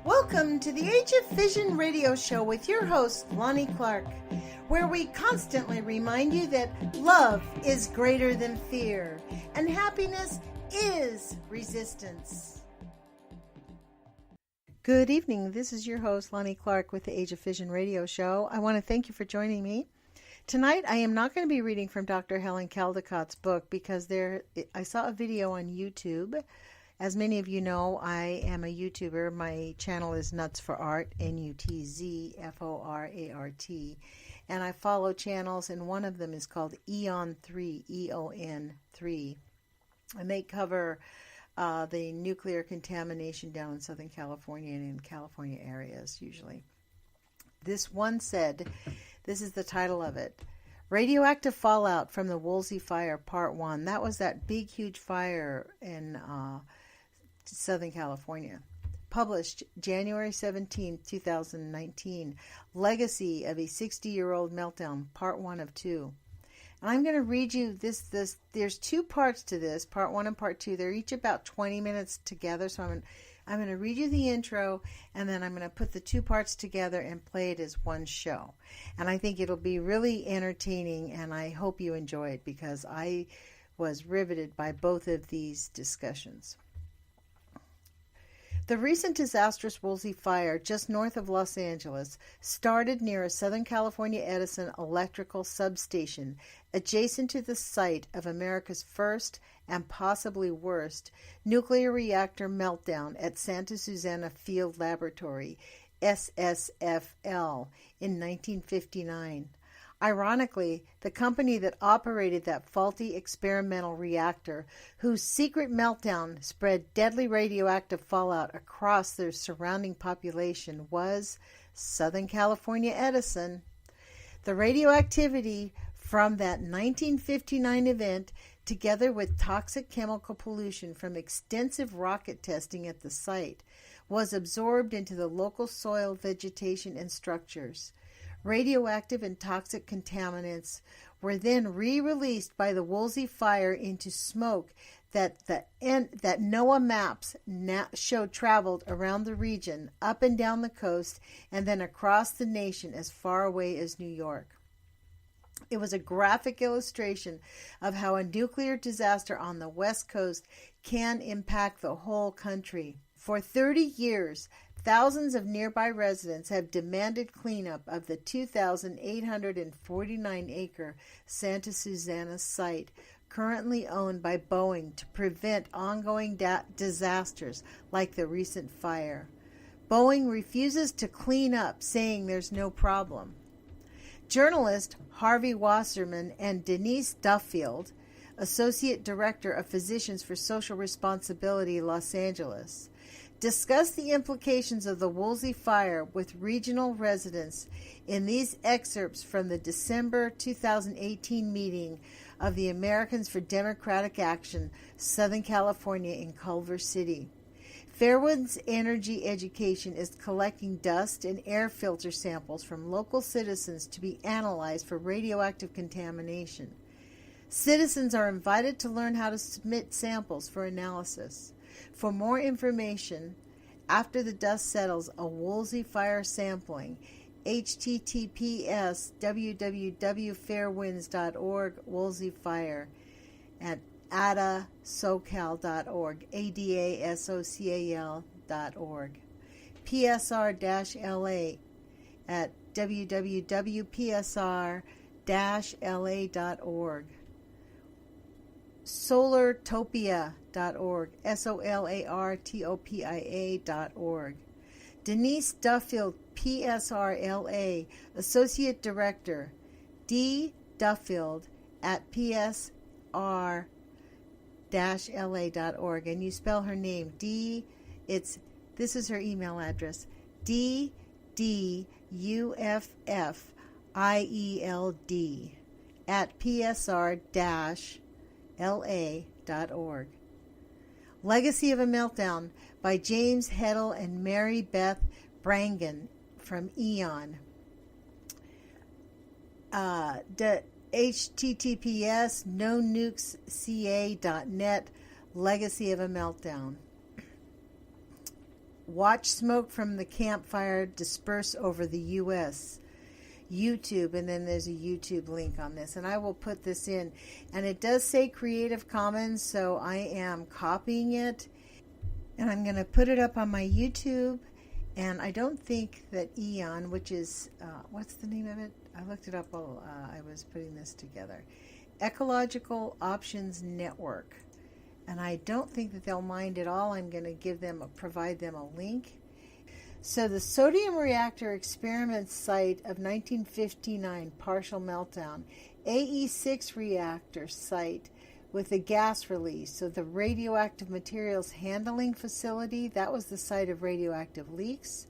Welcome to the Age of Fission radio show with your host, Lonnie Clark, where we constantly remind you that love is greater than fear and happiness is resistance. Good evening. This is your host, Lonnie Clark, with the Age of Fission radio show. I want to thank you for joining me. Tonight, I am not going to be reading from Dr. Helen Caldicott's book because I saw a video on YouTube. As many of you know, I am a YouTuber. My channel is Nuts for Art, NUTZFORART. And I follow channels, and one of them is called Eon3, EON3. And they cover the nuclear contamination down in Southern California and in California areas, usually. This one said, this is the title of it, Radioactive Fallout from the Woolsey Fire, Part 1. That was that big, huge fire in Southern California. Published January 17, 2019. Legacy of a 60-year-old Meltdown, Part 1 of 2. And I'm going to read you this. There's two parts to this, Part 1 and Part 2. They're each about 20 minutes together, so I'm going to read you the intro, and then I'm going to put the two parts together and play it as one show. And I think it'll be really entertaining, and I hope you enjoy it because I was riveted by both of these discussions. The recent disastrous Woolsey fire just north of Los Angeles started near a Southern California Edison electrical substation adjacent to the site of America's first and possibly worst nuclear reactor meltdown at Santa Susana Field Laboratory, SSFL, in 1959. Ironically, the company that operated that faulty experimental reactor, whose secret meltdown spread deadly radioactive fallout across their surrounding population, was Southern California Edison. The radioactivity from that 1959 event, together with toxic chemical pollution from extensive rocket testing at the site, was absorbed into the local soil, vegetation, and structures. Radioactive and toxic contaminants were then re-released by the Woolsey fire into smoke that NOAA maps showed traveled around the region, up and down the coast, and then across the nation as far away as New York. It was a graphic illustration of how a nuclear disaster on the West Coast can impact the whole country. For 30 years, thousands of nearby residents have demanded cleanup of the 2,849-acre Santa Susana site, currently owned by Boeing, to prevent ongoing disasters like the recent fire. Boeing refuses to clean up, saying there's no problem. Journalist Harvey Wasserman and Denise Duffield, Associate Director of Physicians for Social Responsibility, Los Angeles, discuss the implications of the Woolsey fire with regional residents in these excerpts from the December 2018 meeting of the Americans for Democratic Action, Southern California in Culver City. Fairwinds Energy Education is collecting dust and air filter samples from local citizens to be analyzed for radioactive contamination. Citizens are invited to learn how to submit samples for analysis. For more information, after the dust settles, a Woolsey fire sampling, https://www.fairwinds.org, Woolsey fire, at adasocal.org, adasocal.org, PSR-LA at www.psr-la.org, solartopia.org, solartopia.org. Denise Duffield, PSR-LA, Associate Director, D. Duffield at PSR-LA.org. And you spell her name, this is her email address, DDUFFIELD at PSR-LA.org. Legacy of a Meltdown by James Heddle and Mary Beth Brangan from Eon. https nonukesca.net, Legacy of a Meltdown. Watch smoke from the campfire disperse over the U.S. YouTube, and then there's a YouTube link on this, and I will put this in. And it does say Creative Commons, so I am copying it, and I'm going to put it up on my YouTube. And I don't think that Eon, which is, what's the name of it? I looked it up while I was putting this together. Ecological Options Network. And I don't think that they'll mind at all. I'm going to provide them a link. So the sodium reactor experiment site of 1959, partial meltdown. AE6 reactor site with the gas release. So the radioactive materials handling facility, that was the site of radioactive leaks.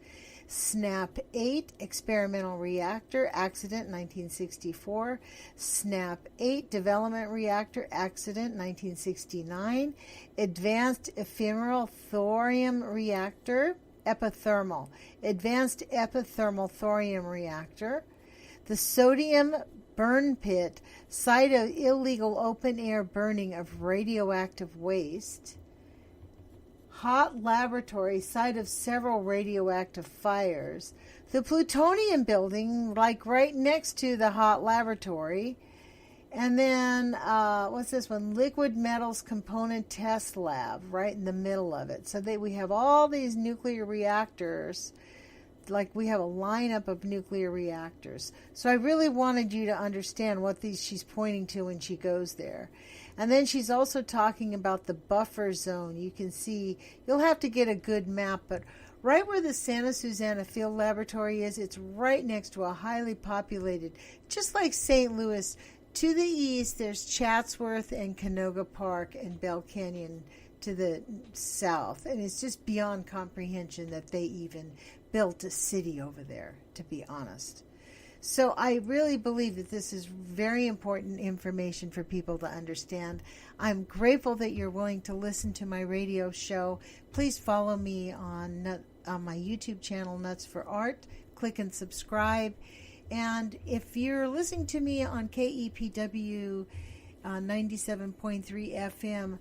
SNAP 8 experimental reactor accident 1964. SNAP 8 development reactor accident 1969. Advanced ephemeral thorium reactor epithermal. Advanced epithermal thorium reactor. The sodium burn pit, site of illegal open-air burning of radioactive waste. Hot laboratory, site of several radioactive fires. The plutonium building, like right next to the hot laboratory. And then, what's this one? Liquid metals component test lab, right in the middle of it. So we have all these nuclear reactors, like we have a lineup of nuclear reactors. So I really wanted you to understand what she's pointing to when she goes there. And then she's also talking about the buffer zone. You can see, you'll have to get a good map, but right where the Santa Susana Field Laboratory is, it's right next to a highly populated, just like St. Louis. To the east, there's Chatsworth and Canoga Park and Bell Canyon to the south. And it's just beyond comprehension that they even built a city over there, to be honest. So I really believe that this is very important information for people to understand. I'm grateful that you're willing to listen to my radio show. Please follow me on my YouTube channel, Nuts for Art. Click and subscribe. And if you're listening to me on KEPW 97.3 FM,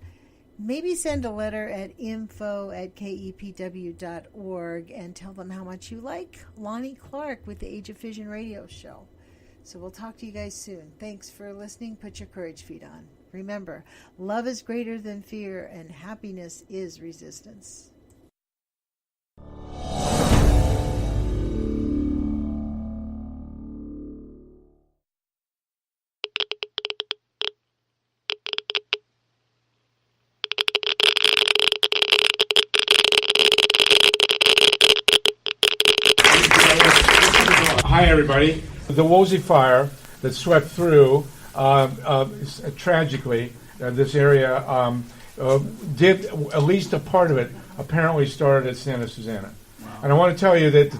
maybe send a letter at info@kepw.org and tell them how much you like Lonnie Clark with the Age of Fission radio show. So we'll talk to you guys soon. Thanks for listening. Put your courage feet on. Remember, love is greater than fear, and happiness is resistance. Hi, everybody. The Woolsey fire that swept through, tragically, this area did, at least a part of it, apparently started at Santa Susana. Wow. And I want to tell you that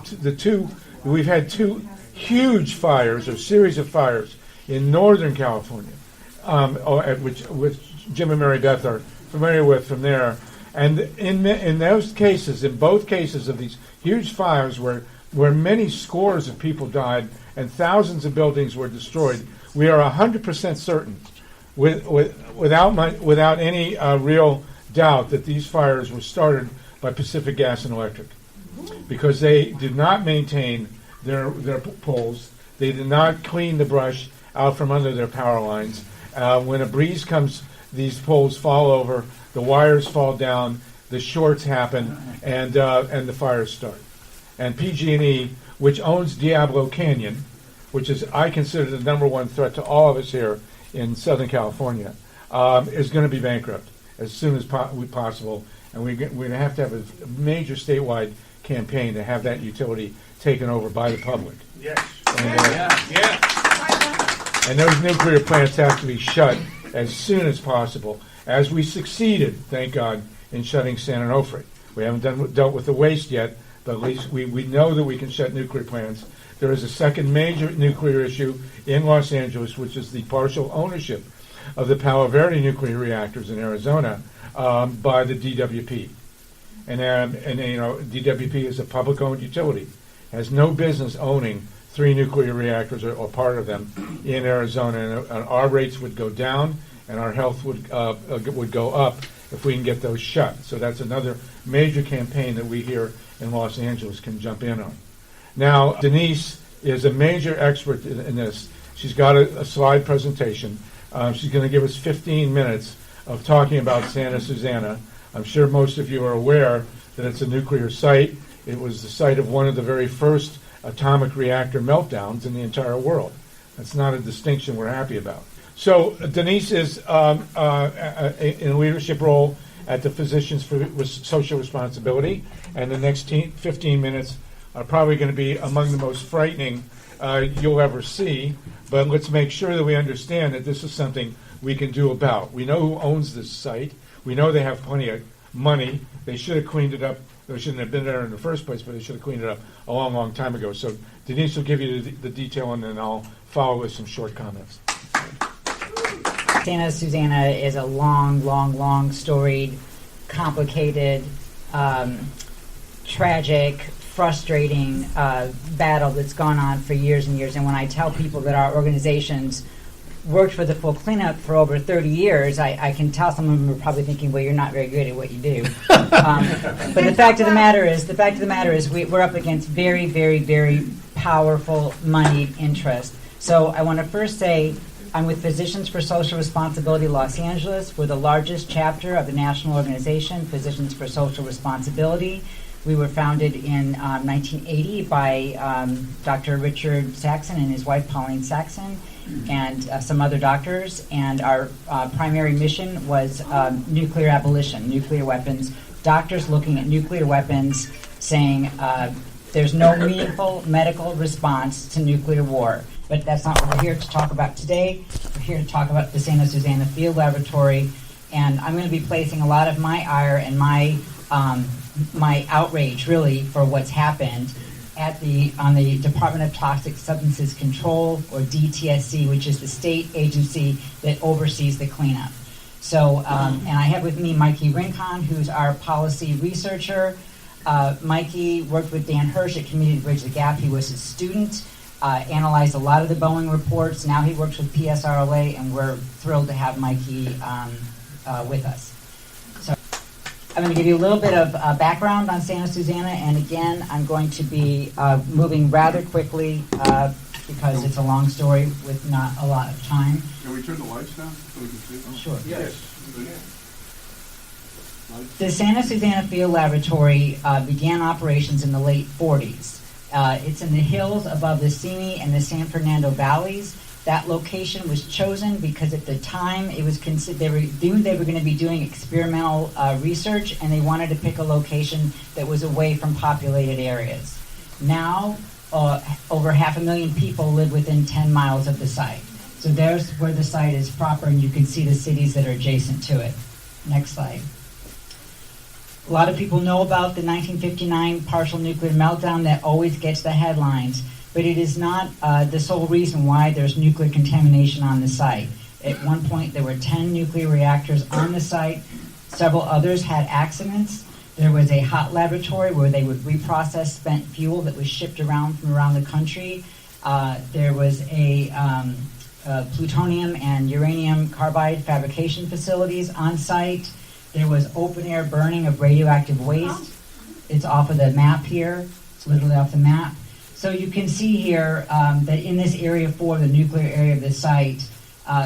we've had two huge fires, or series of fires, in Northern California, which Jim and Mary Beth are familiar with from there. And in those cases, in both cases of these huge fires where many scores of people died and thousands of buildings were destroyed, we are 100% certain, without any real doubt, that these fires were started by Pacific Gas and Electric, because they did not maintain their poles. They did not clean the brush out from under their power lines. When a breeze comes, these poles fall over, the wires fall down, the shorts happen, and the fires start. And PG&E, which owns Diablo Canyon, which is, I consider, the number one threat to all of us here in Southern California, is going to be bankrupt as soon as possible. And we're going to have a major statewide campaign to have that utility taken over by the public. Yes. And those nuclear plants have to be shut as soon as possible, as we succeeded, thank God, in shutting San Onofre. We haven't dealt with the waste yet, but at least we know that we can shut nuclear plants. There is a second major nuclear issue in Los Angeles, which is the partial ownership of the Palo Verde nuclear reactors in Arizona by the DWP. And DWP is a public-owned utility, has no business owning 3 nuclear reactors or part of them in Arizona, and our rates would go down and our health would go up if we can get those shut. So that's another major campaign that we here in Los Angeles can jump in on. Now, Denise is a major expert in this. She's got a slide presentation. She's going to give us 15 minutes of talking about Santa Susana. I'm sure most of you are aware that it's a nuclear site. It was the site of one of the very first atomic reactor meltdowns in the entire world. That's not a distinction we're happy about. So Denise is in a leadership role at the Physicians for Social Responsibility, and the next 15 minutes are probably going to be among the most frightening you'll ever see, but let's make sure that we understand that this is something we can do about. We know who owns this site. We know they have plenty of money. They should have cleaned it up. They shouldn't have been there in the first place, but they should have cleaned it up a long, long time ago. So Denise will give you the detail, and then I'll follow with some short comments. Santa Susana is a long storied, complicated, tragic, frustrating battle that's gone on for years and years. And when I tell people that our organizations worked for the full cleanup for over 30 years, I can tell some of them are probably thinking, well, you're not very good at what you do. But the fact of the matter is we're up against very powerful moneyed interest. So I want to first say I'm with Physicians for Social Responsibility Los Angeles. We're the largest chapter of the national organization, Physicians for Social Responsibility. We were founded in 1980 by Dr. Richard Saxon and his wife Pauline Saxon and some other doctors. And our primary mission was nuclear abolition, nuclear weapons. Doctors looking at nuclear weapons saying there's no meaningful medical response to nuclear war. But that's not what we're here to talk about today. We're here to talk about the Santa Susana Field Laboratory. And I'm going to be placing a lot of my ire and my outrage, really, for what's happened on the Department of Toxic Substances Control, or DTSC, which is the state agency that oversees the cleanup. So, and I have with me Mikey Rincon, who's our policy researcher. Mikey worked with Dan Hirsch at Community to Bridge the Gap. He was his student, analyzed a lot of the Boeing reports. Now he works with PSRLA, and we're thrilled to have Mikey with us. I'm going to give you a little bit of background on Santa Susana, and again, I'm going to be moving rather quickly because it's a long story with not a lot of time. Can we turn the lights down so we can see? Sure. Yes. The Santa Susana Field Laboratory began operations in the late 40s. It's in the hills above the Simi and the San Fernando valleys. That location was chosen because at the time it was they knew they were going to be doing experimental research, and they wanted to pick a location that was away from populated areas. Now, over 500,000 people live within 10 miles of the site. So there's where the site is proper, and you can see the cities that are adjacent to it. Next slide. A lot of people know about the 1959 partial nuclear meltdown that always gets the headlines. But it is not the sole reason why there's nuclear contamination on the site. At one point, there were 10 nuclear reactors on the site. Several others had accidents. There was a hot laboratory where they would reprocess spent fuel that was shipped around from around the country. There was a plutonium and uranium carbide fabrication facilities on site. There was open-air burning of radioactive waste. It's off of the map here. It's literally off the map. So you can see here that in this area 4, the nuclear area of the site,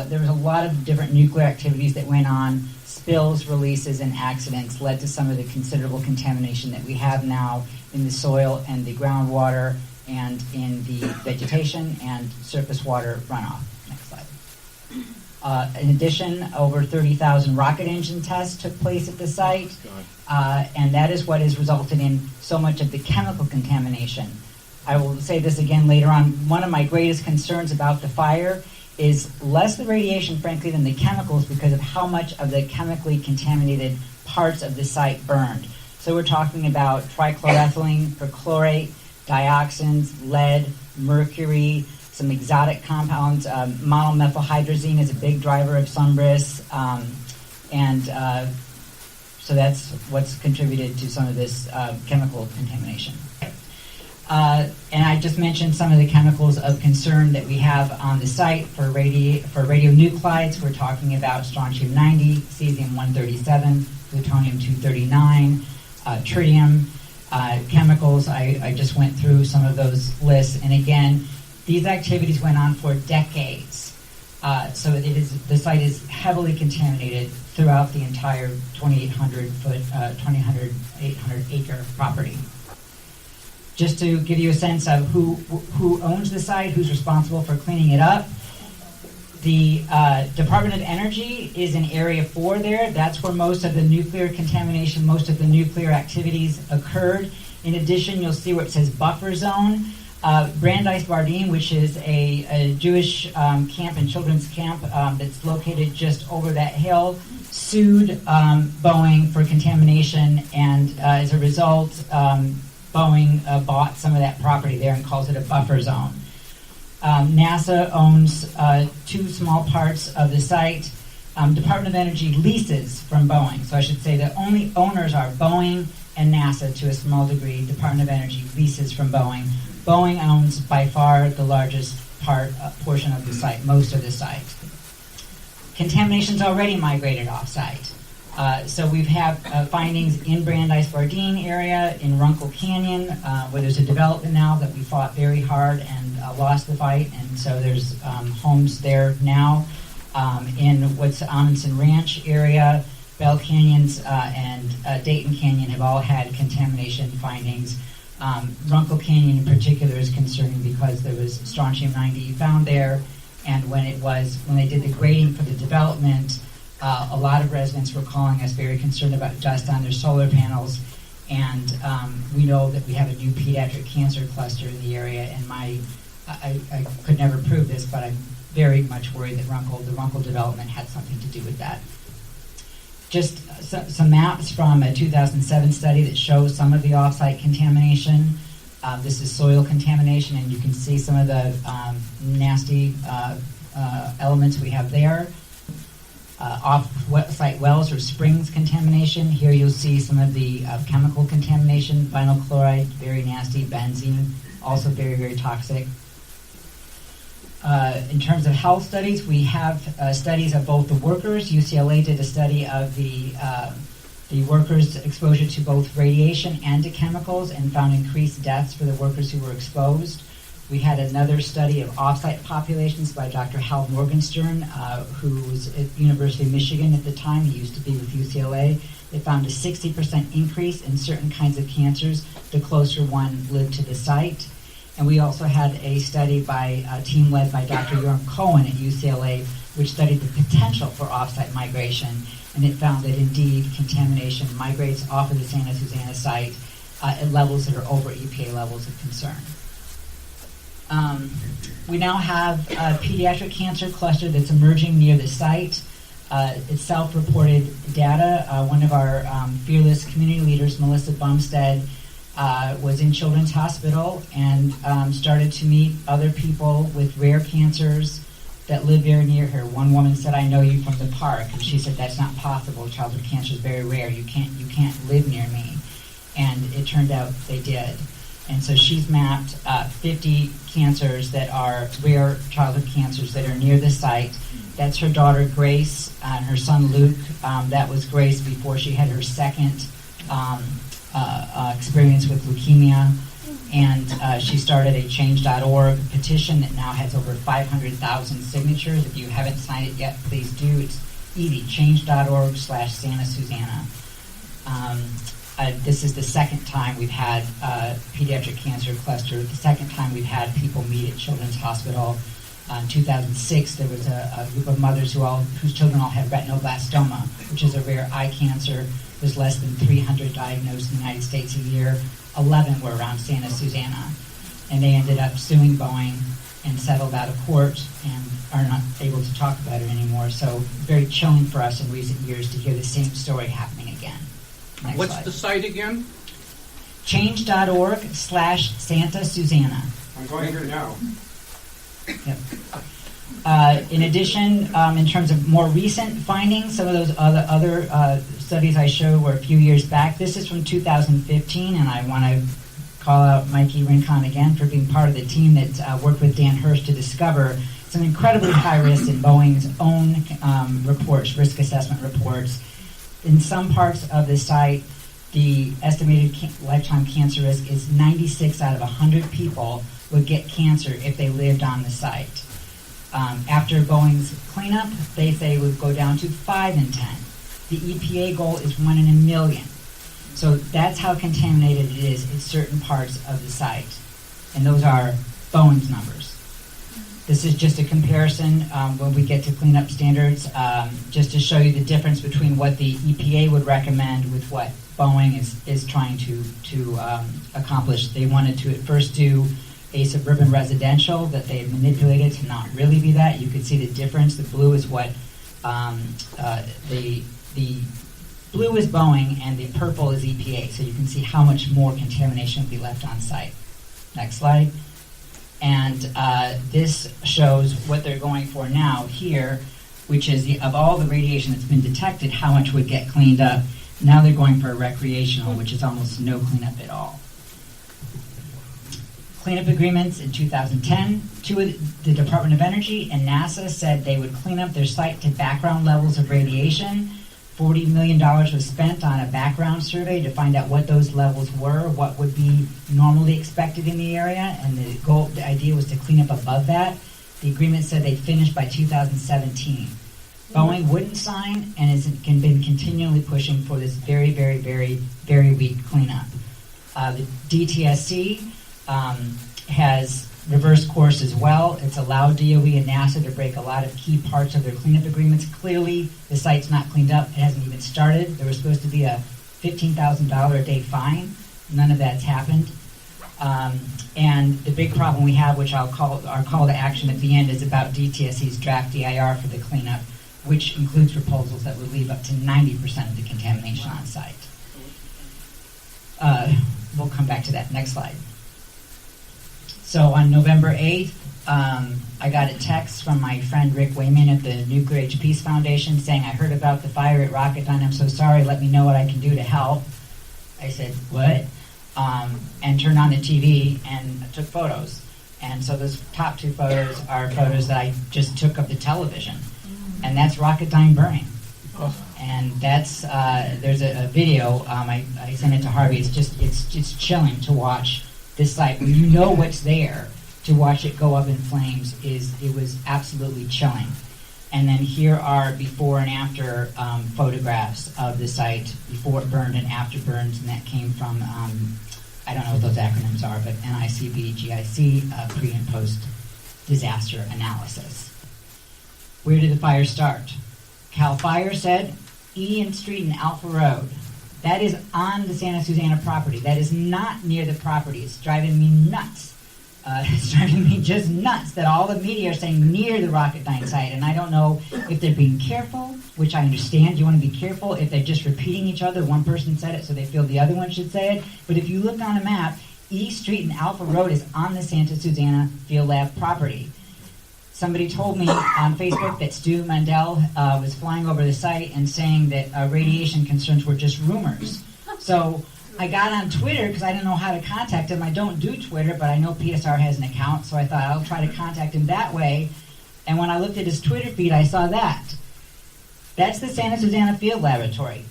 there was a lot of different nuclear activities that went on. Spills, releases, and accidents led to some of the considerable contamination that we have now in the soil and the groundwater and in the vegetation and surface water runoff. Next slide. In addition, over 30,000 rocket engine tests took place at the site, and that is what has resulted in so much of the chemical contamination. I will say this again later on. One of my greatest concerns about the fire is less the radiation, frankly, than the chemicals, because of how much of the chemically contaminated parts of the site burned. So we're talking about trichloroethylene, perchlorate, dioxins, lead, mercury, some exotic compounds. Monomethylhydrazine is a big driver of sunburst, so that's what's contributed to some of this chemical contamination. And I just mentioned some of the chemicals of concern that we have on the site for radionuclides. We're talking about strontium-90, cesium-137, plutonium-239, tritium. Chemicals, I just went through some of those lists, and again, these activities went on for decades. So the site is heavily contaminated throughout the entire 2,800 acre property. Just to give you a sense of who owns the site, who's responsible for cleaning it up, the Department of Energy is in Area 4 there. That's where most of the nuclear contamination, most of the nuclear activities occurred. In addition, you'll see where it says buffer zone. Brandeis Bardeen, which is a Jewish camp and children's camp that's located just over that hill, sued Boeing for contamination, and as a result, Boeing bought some of that property there and calls it a buffer zone. NASA owns 2 small parts of the site. Department of Energy leases from Boeing. So I should say the only owners are Boeing and NASA to a small degree. Department of Energy leases from Boeing. Boeing owns by far the largest portion of the site, most of the site. Contamination's already migrated off-site. So we've had findings in Brandeis Bardeen area, in Runkle Canyon, where there's a development now that we fought very hard and lost the fight, and so there's homes there now. In what's Amundsen Ranch area, Bell Canyons and Dayton Canyon have all had contamination findings. Runkle Canyon in particular is concerning because there was strontium-90 found there, and when they did the grading for the development, a lot of residents were calling us very concerned about dust on their solar panels, and we know that we have a new pediatric cancer cluster in the area, and I could never prove this, but I'm very much worried that the Runkle development had something to do with that. Just some maps from a 2007 study that shows some of the off-site contamination. This is soil contamination, and you can see some of the nasty elements we have there. Off-site wells or springs contamination. Here you'll see some of the chemical contamination, vinyl chloride, very nasty, benzene, also very, very toxic. In terms of health studies, we have studies of both the workers. UCLA did a study of the workers' exposure to both radiation and to chemicals and found increased deaths for the workers who were exposed. We had another study of off-site populations by Dr. Hal Morgenstern, who was at University of Michigan at the time. He used to be with UCLA. They found a 60% increase in certain kinds of cancers the closer one lived to the site. And we also had a study by a team led by Dr. Yoram Cohen at UCLA, which studied the potential for off-site migration, and it found that indeed contamination migrates off of the Santa Susana site at levels that are over EPA levels of concern. We now have a pediatric cancer cluster that's emerging near the site. It's self-reported data. One of our fearless community leaders, Melissa Bumstead, was in Children's Hospital and started to meet other people with rare cancers that live very near her. One woman said, "I know you from the park," and she said, "That's not possible. Childhood cancer is very rare. You can't live near me." And it turned out they did. And so she's mapped 50 cancers that are rare childhood cancers that are near the site. That's her daughter Grace and her son Luke. That was Grace before she had her second experience with leukemia. And she started a Change.org petition that now has over 500,000 signatures. If you haven't signed it yet, please do. It's easy, change.org/Santa Susana. This is the second time we've had a pediatric cancer cluster, the second time we've had people meet at Children's Hospital. In 2006, there was a group of mothers whose children all had retinoblastoma, which is a rare eye cancer. There's less than 300 diagnosed in the United States a year. 11 were around Santa Susana. And they ended up suing Boeing and settled out of court and are not able to talk about it anymore. So very chilling for us in recent years to hear the same story happening again. Next What's slide. the site again? Change.org/Santa Susana. I'm going here now. Yep. In addition, in terms of more recent findings, some of those other studies I showed were a few years back. This is from 2015, and I want to call out Mikey Rincon again for being part of the team that worked with Dan Hirsch to discover some incredibly high risks in Boeing's own reports, risk assessment reports. In some parts of the site, the estimated lifetime cancer risk is 96 out of 100 people would get cancer if they lived on the site. After Boeing's cleanup, they say it would go down to 5 in 10. The EPA goal is 1 in a million. So that's how contaminated it is in certain parts of the site. And those are Boeing's numbers. This is just a comparison when we get to cleanup standards, just to show you the difference between what the EPA would recommend with what Boeing is trying to accomplish. They wanted to at first do a suburban residential that they manipulated to not really be that. You can see the difference. The blue is what the blue is Boeing and the purple is EPA. So you can see how much more contamination will be left on site. Next slide. And this shows what they're going for now here, which is of all the radiation that's been detected, how much would get cleaned up. Now they're going for a recreational, which is almost no cleanup at all. Cleanup agreements in 2010, the Department of Energy and NASA said they would clean up their site to background levels of radiation. $40 million was spent on a background survey to find out what those levels were, what would be normally expected in the area, and the idea was to clean up above that. The agreement said they'd finish by 2017. Boeing wouldn't sign and has been continually pushing for this very, very, very, very weak cleanup. The DTSC has reversed course as well. It's allowed DOE and NASA to break a lot of key parts of their cleanup agreements. Clearly, the site's not cleaned up. It hasn't even started. There was supposed to be a $15,000 a day fine. None of that's happened. And the big problem we have, which our call to action at the end, is about DTSC's draft DIR for the cleanup, which includes proposals that would leave up to 90% of the contamination on site. We'll come back to that. Next slide. So on November 8th, I got a text from my friend Rick Wayman at the Nuclear Age Peace Foundation saying, I heard about the fire at Rocketdyne. I'm so sorry. Let me know what I can do to help. I said, what? And turned on the TV and took photos. And so those top two photos are photos that I just took of the television. And that's Rocketdyne burning. And that's, there's a video, I sent it to Harvey. It's chilling to watch this site. When you know what's there, to watch it go up in flames it was absolutely chilling. And then here are before and after photographs of the site, before it burned and after burns, and that came from, I don't know what those acronyms are, but NICB, GIC, pre and post disaster analysis. Where did the fire start? CAL FIRE said Eon Street and Alpha Road. That is on the Santa Susana property. That is not near the property. It's driving me nuts. It's driving me just nuts that all the media are saying near the Rocketdyne site. And I don't know if they're being careful, which I understand. You want to be careful if they're just repeating each other. One person said it, so they feel the other one should say it. But if you look on a map, E Street and Alpha Road is on the Santa Susana Field Lab property. Somebody told me on Facebook that Stu Mandel was flying over the site and saying that radiation concerns were just rumors. So I got on Twitter because I didn't know how to contact him. I don't do Twitter, but I know PSR has an account, so I thought I'll try to contact him that way. And when I looked at his Twitter feed, I saw that. That's the Santa Susana Field Laboratory.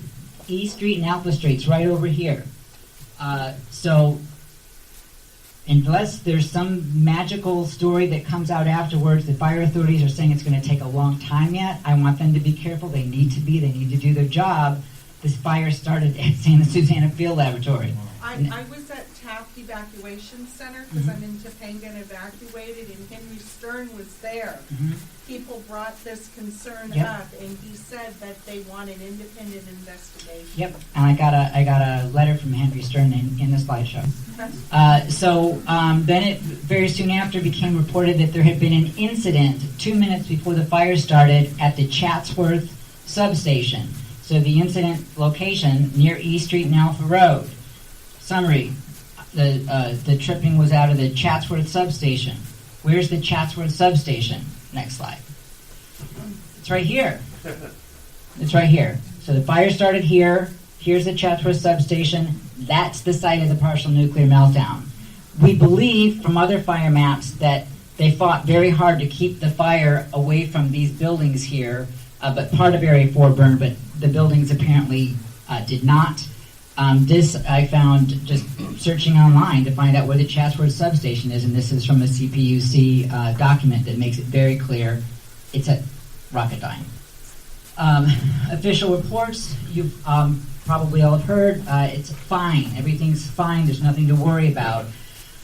E Street and Alpha Street's right over here. So unless there's some magical story that comes out afterwards, the fire authorities are saying it's going to take a long time yet. I want them to be careful. They need to be. They need to do their job. This fire started at Santa Susana Field Laboratory. I was at Taft Evacuation Center because I'm in Topanga and evacuated, and Henry Stern was there. People brought this concern up, and he said that they want an independent investigation. Yep, and I got a letter from Henry Stern in the slideshow. Then it very soon after became reported that there had been an incident 2 minutes before the fire started at the Chatsworth substation. So the incident location near E Street and Alpha Road. Summary: the tripping was out of the Chatsworth substation. Where's the Chatsworth substation? Next slide. It's right here. It's right here. So the fire started here. Here's the Chatsworth substation. That's the site of the partial nuclear meltdown. We believe from other fire maps that they fought very hard to keep the fire away from these buildings here, but part of Area 4 burned, but the buildings apparently did not. This I found just searching online to find out where the Chatsworth substation is, and this is from a CPUC document that makes it very clear it's at Rocketdyne. Official reports, you probably all have heard, it's fine. Everything's fine. There's nothing to worry about.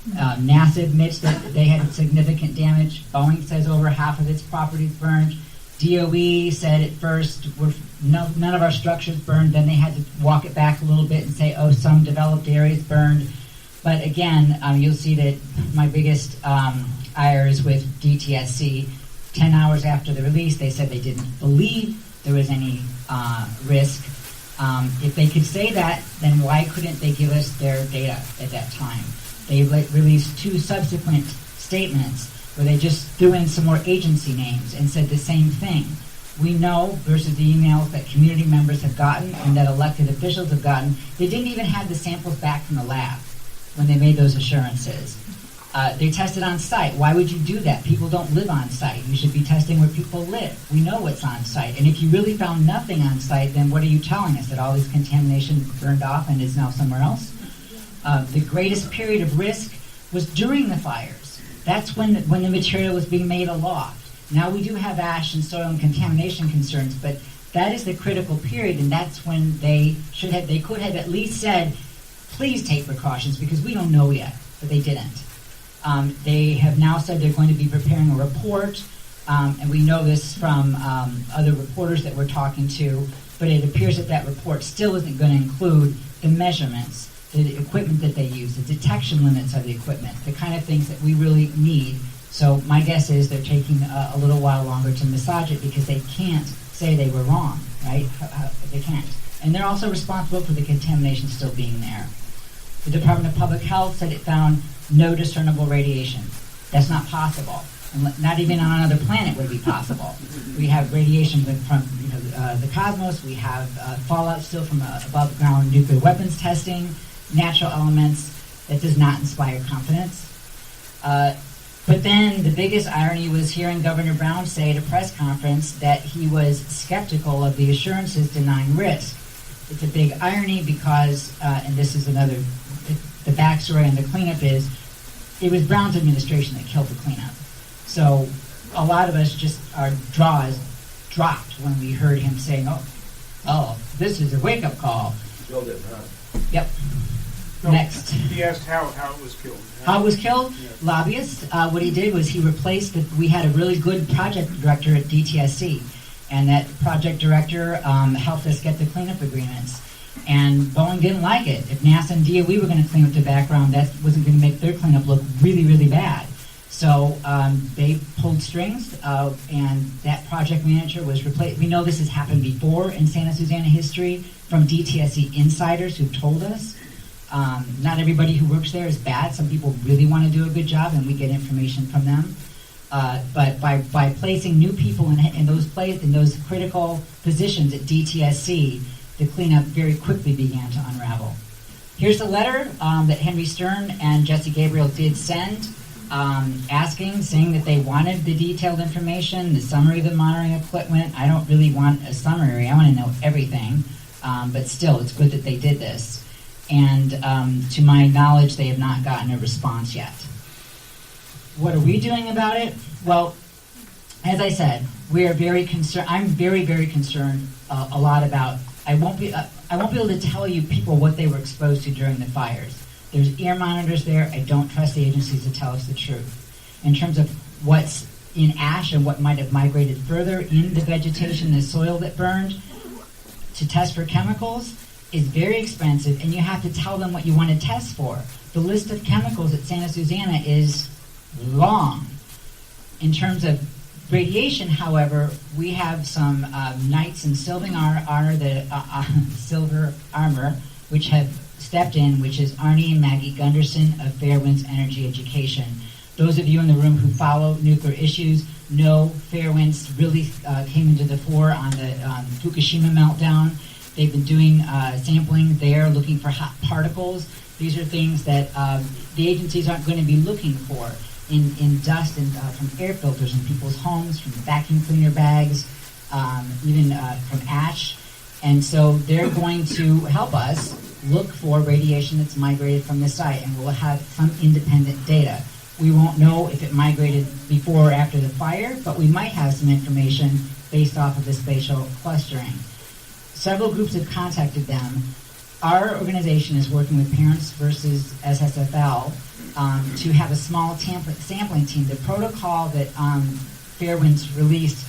NASA admits that they had significant damage. Boeing says over half of its property burned. DOE said at first none of our structures burned. Then they had to walk it back a little bit and say, oh, some developed areas burned. But again, you'll see that my biggest ire is with DTSC. 10 hours after the release, they said they didn't believe there was any risk. If they could say that, then why couldn't they give us their data at that time? They released 2 subsequent statements where they just threw in some more agency names and said the same thing. We know, versus the emails that community members have gotten and that elected officials have gotten, they didn't even have the samples back from the lab when they made those assurances. They tested on site. Why would you do that? People don't live on site. You should be testing where people live. We know what's on site. And if you really found nothing on site, then what are you telling us? That all this contamination burned off and is now somewhere else? The greatest period of risk was during the fires. That's when the material was being made aloft. Now we do have ash and soil and contamination concerns, but that is the critical period, and that's when they could have at least said, please take precautions, because we don't know yet, but they didn't. They have now said they're going to be preparing a report, and we know this from other reporters that we're talking to, but it appears that that report still isn't going to include the measurements, the equipment that they use, the detection limits of the equipment, the kind of things that we really need. So my guess is they're taking a little while longer to massage it because they can't say they were wrong, right? They can't. And they're also responsible for the contamination still being there. The Department of Public Health said it found no discernible radiation. That's not possible. And not even on another planet would it be possible. We have radiation from the cosmos. We have fallout still from above ground nuclear weapons testing, natural elements. That does not inspire confidence. But then the biggest irony was hearing Governor Brown say at a press conference that he was skeptical of the assurances denying risk. It's a big irony because, and this is another, the backstory on the cleanup is, it was Brown's administration that killed the cleanup. So a lot of us just, our jaws dropped when we heard him saying, oh, this is a wake-up call. Killed it, huh? Yep. No, Next. He asked how it was killed. How it was killed? Yeah. Lobbyists. What he did was he replaced we had a really good project director at DTSC, and that project director helped us get the cleanup agreements. And Boeing didn't like it. If NASA and DOE were going to clean up the background, that wasn't going to make their cleanup look really, really bad. So they pulled strings, and that project manager was replaced. We know this has happened before in Santa Susana history from DTSC insiders who've told us. Not everybody who works there is bad. Some people really want to do a good job, and we get information from them. But by placing new people in those critical positions at DTSC, the cleanup very quickly began to unravel. Here's the letter that Henry Stern and Jesse Gabriel did send, saying that they wanted the detailed information, the summary of the monitoring equipment. I don't really want a summary. I want to know everything. But still, it's good that they did this. And to my knowledge, they have not gotten a response yet. What are we doing about it? Well, as I said, we are very concerned. I'm very, very concerned a lot about. I won't be able to tell you people what they were exposed to during the fires. There's ear monitors there. I don't trust the agencies to tell us the truth. In terms of what's in ash and what might have migrated further in the vegetation, the soil that burned, to test for chemicals is very expensive, and you have to tell them what you want to test for. The list of chemicals at Santa Susana is long. In terms of radiation, however, we have some knights in silver armor, which have stepped in, which is Arnie and Maggie Gunderson of Fairwinds Energy Education. Those of you in the room who follow nuclear issues know Fairwinds really came into the fore on the Fukushima meltdown. They've been doing sampling there, looking for hot particles. These are things that the agencies aren't going to be looking for in dust and from air filters in people's homes, from vacuum cleaner bags, even from ash. And so they're going to help us look for radiation that's migrated from the site, and we'll have some independent data. We won't know if it migrated before or after the fire, but we might have some information based off of the spatial clustering. Several groups have contacted them. Our organization is working with Parrish-Fuku to have a small sampling team. The protocol that Fairwinds released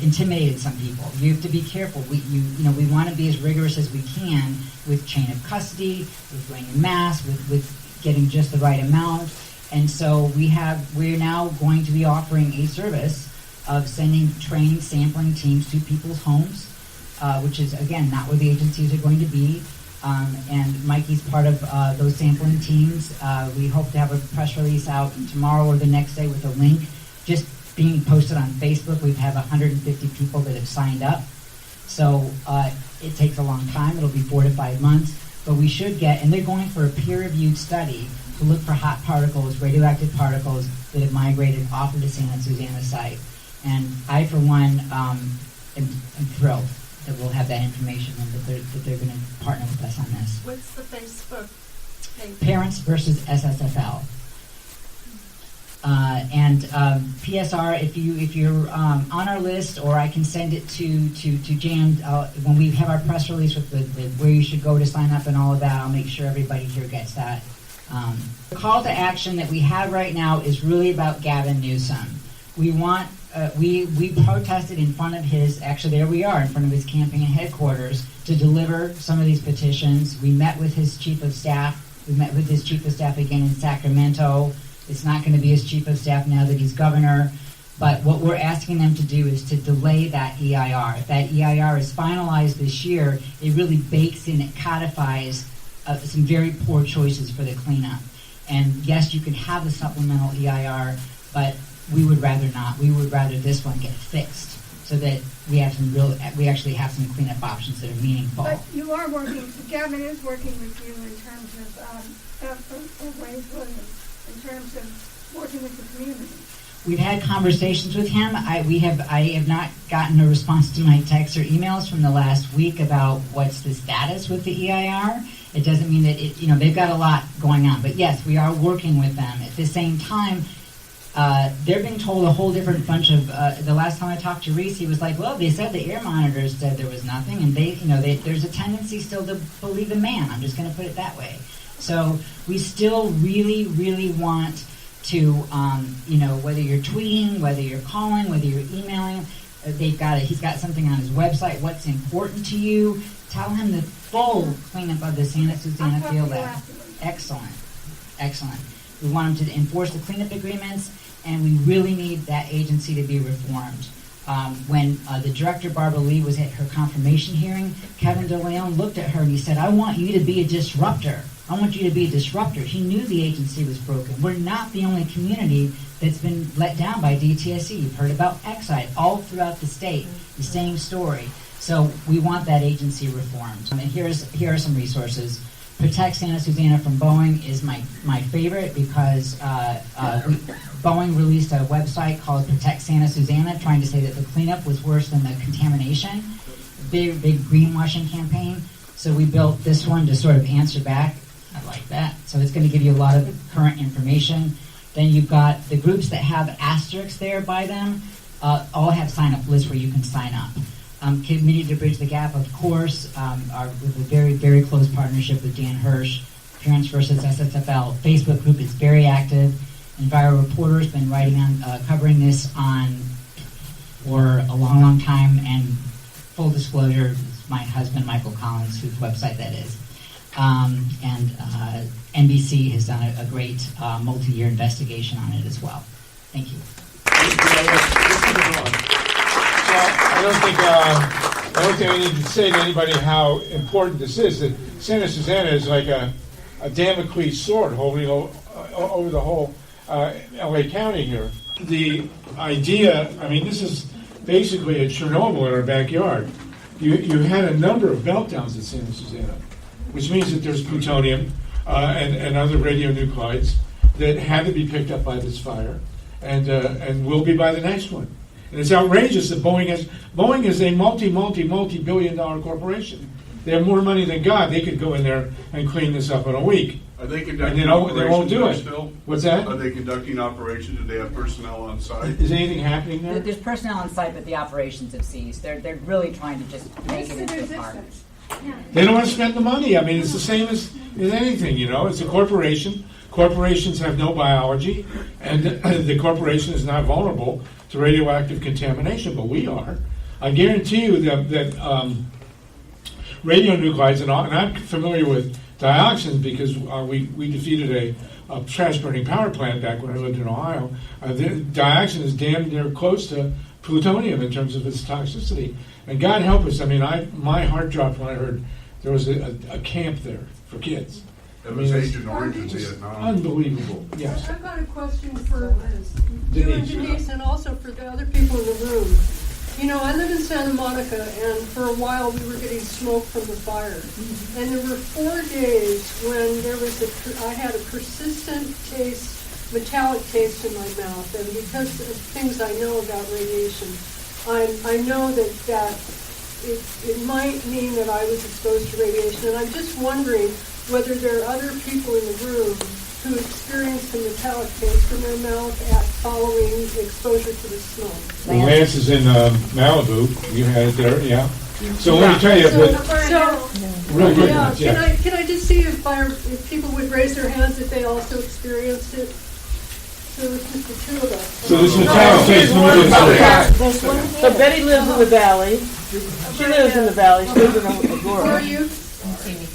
intimidated some people. You have to be careful. We want to be as rigorous as we can with chain of custody, with weighing in mass, with getting just the right amount. And so we're now going to be offering a service of sending trained sampling teams to people's homes, which is, again, not where the agencies are going to be. And Mikey's part of those sampling teams. We hope to have a press release out tomorrow or the next day with a link just being posted on Facebook. We have 150 people that have signed up. So it takes a long time. It'll be 4 to 5 months. But we should get, and they're going for a peer-reviewed study to look for hot particles, radioactive particles that have migrated off of the Santa Susana site. And I, for one, am thrilled that we'll have that information and that they're going to partner with us on this. What's the Facebook page? Parents versus SSFL. And PSR, if you're on our list, or I can send it to Jan when we have our press release with the where you should go to sign up and all of that. I'll make sure everybody here gets that. The call to action that we have right now is really about Gavin Newsom. We want we protested in front of his, actually there we are, in front of his campaign headquarters to deliver some of these petitions. We met with his chief of staff. We met with his chief of staff again in Sacramento. It's not going to be his chief of staff now that he's governor. But what we're asking them to do is to delay that EIR. If that EIR is finalized this year, it really bakes in, it codifies some very poor choices for the cleanup. And yes, you can have a supplemental EIR, but we would rather not. We would rather this one get fixed so that we actually have some cleanup options that are meaningful. But you are working, Gavin is working with you in terms of Wayne Williams, in terms of working with the community. We've had conversations with him. I have not gotten a response to my texts or emails from the last week about what's the status with the EIR. It doesn't mean that they've got a lot going on. But yes, we are working with them. At the same time, they're being told a whole different bunch of. The last time I talked to Reese, he was like, "Well, they said the air monitors said there was nothing, and there's a tendency still to believe the man." I'm just going to put it that way. So we still really, really want to, whether you're tweeting, whether you're calling, whether you're emailing, he's got something on his website. What's important to you? Tell him the full cleanup of the Santa Susana field lab. Excellent. We want him to enforce the cleanup agreements, and we really need that agency to be reformed. When the director, Barbara Lee, was at her confirmation hearing, Kevin DeLeon looked at her and he said, "I want you to be a disruptor. I want you to be a disruptor." He knew the agency was broken. We're not the only community that's been let down by DTSC. You've heard about Exide all throughout the state, the same story. So we want that agency reformed. And here are some resources. Protect Santa Susana from Boeing is my favorite because Boeing released a website called Protect Santa Susana, trying to say that the cleanup was worse than the contamination. Big greenwashing campaign. So we built this one to sort of answer back. I like that. So it's going to give you a lot of current information. Then you've got the groups that have asterisks there by them, all have sign-up lists where you can sign up. Committee to Bridge the Gap, of course, with a very, very close partnership with Dan Hirsch. Parents versus SSFL Facebook group is very active. Enviro Reporter has been writing on, covering this for a long, long time. And full disclosure, it's my husband, Michael Collins, whose website that is. And NBC has done a great multi-year investigation on it as well. Thank you. I don't think I need to say to anybody how important this is. That Santa Susana is like a Damocles sword holding over the whole LA County here. The idea, this is basically a Chernobyl in our backyard. You had a number of meltdowns at Santa Susana, which means that there's plutonium and other radionuclides that had to be picked up by this fire and will be by the next one. And it's outrageous that Boeing is a multi-billion-dollar corporation, They have more money than God. They could go in there and clean this up in a week. Are they And conducting they won't operations do there it. still? What's that? Are they conducting operations? Do they have personnel on site? Is anything happening there? There's personnel on site, but the operations have ceased. They're really trying to just make it into a park. They don't want to spend the money. I mean, it's the same as anything, you know. It's a corporation. Corporations have no biology, and the corporation is not vulnerable to radioactive contamination, but we are. I guarantee you that radionuclides, and I'm familiar with dioxins because we defeated a trash-burning power plant back when I lived in Ohio. Dioxin is damn near close to plutonium in terms of its toxicity. And God help us, I mean, my heart dropped when I heard there was a camp there for kids. It was Agent Orange in Vietnam. Unbelievable, yes. I've got a question for you and Denise. Denise, and also for the other people in the room. You know, I live in Santa Monica, and for a while we were getting smoke from the fire. And there were 4 days when I had a persistent taste, metallic taste in my mouth. And because of things I know about radiation, I know that it might mean that I was exposed to radiation. And I'm just wondering whether there are other people in the room who experienced a metallic taste in their mouth following exposure to the smoke. Well, Lance is in Malibu. You had it there, yeah. So let me tell you, real quick, Yeah, Lance, yeah. can I just see if people would raise their hands if they also experienced it? So it's just the 2 of us. So this metallic taste, let me just say. So Betty lives in the valley. She lives in the valley. She lives in Where are Aurora. you?